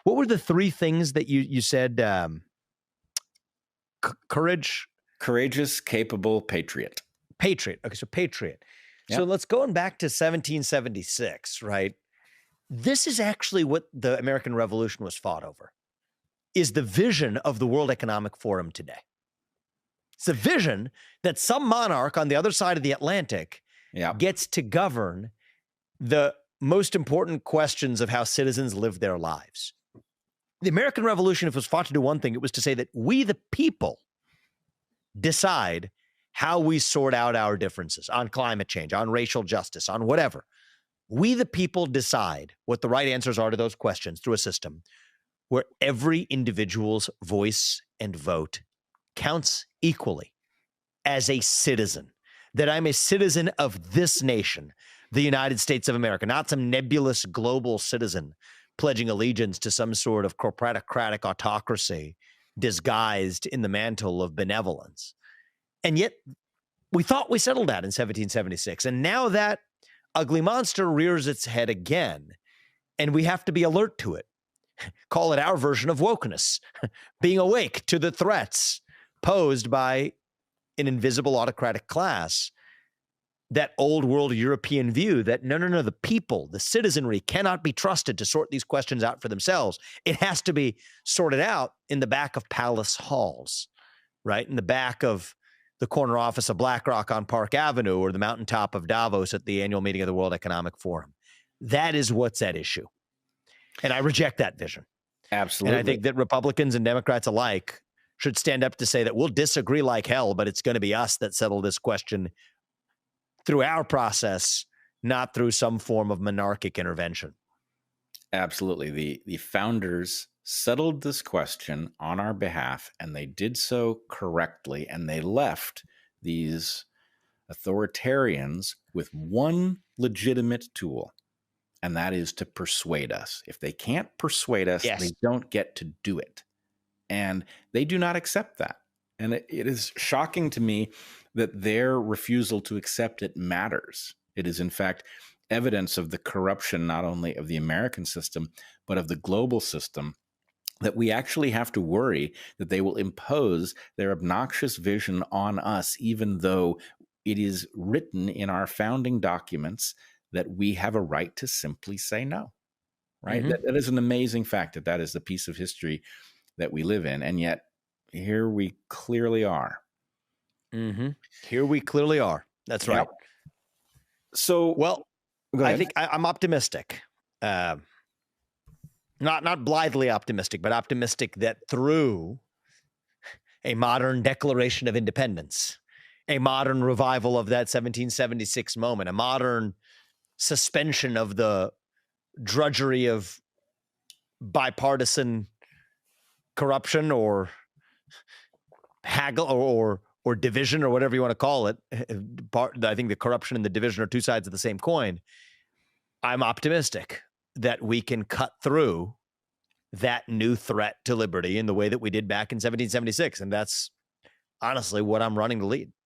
What were the three things that you said? Courage, courageous, capable, patriot. Patriot. Okay, so patriot. Yep. So let's go back to 1776, right? This is actually what the American Revolution was fought over, is the vision of the World Economic Forum today. It's the vision that some monarch on the other side of the Atlantic gets to govern the most important questions of how citizens live their lives. The American Revolution, if it was fought to do one thing, it was to say that we, the people, decide how we sort out our differences on climate change, on racial justice, on whatever. We, the people, decide what the right answers are to those questions through a system where every individual's voice and vote counts equally as a citizen, that I'm a citizen of this nation, the United States of America, not some nebulous global citizen pledging allegiance to some sort of corporatocratic autocracy disguised in the mantle of benevolence. And yet we thought we settled that in 1776. And now that ugly monster rears its head again, and we have to be alert to it. Call it our version of wokeness, being awake to the threats posed by an invisible autocratic class. That old world European view that no, the people, the citizenry cannot be trusted to sort these questions out for themselves. It has to be sorted out in the back of palace halls, right? In the back of the corner office of BlackRock on Park Avenue or the mountaintop of Davos at the annual meeting of the World Economic Forum. That is what's at issue. And I reject that vision. Absolutely. And I think that Republicans and Democrats alike should stand up to say that we'll disagree like hell, but it's going to be us that settle this question through our process, not through some form of monarchic intervention. Absolutely. The founders settled this question on our behalf, and they did so correctly, and they left these authoritarians with one legitimate tool, and that is to persuade us. If they can't persuade us, they don't get to do it. And they do not accept that. And it is shocking to me that their refusal to accept it matters. It is, in fact, evidence of the corruption, not only of the American system, but of the global system, that we actually have to worry that they will impose their obnoxious vision on us, even though it is written in our founding documents that we have a right to simply say no, right? Mm-hmm. That is an amazing fact, that is the piece of history that we live in. And yet, here we clearly are. Mm-hmm. Here we clearly are. That's right. So, well, I think I'm optimistic. Not blithely optimistic, but optimistic that through a modern Declaration of Independence, a modern revival of that 1776 moment, a modern suspension of the drudgery of bipartisan corruption or haggle or division or whatever you want to call it. I think the corruption and the division are two sides of the same coin. I'm optimistic that we can cut through that new threat to liberty in the way that we did back in 1776. And that's honestly what I'm running to lead.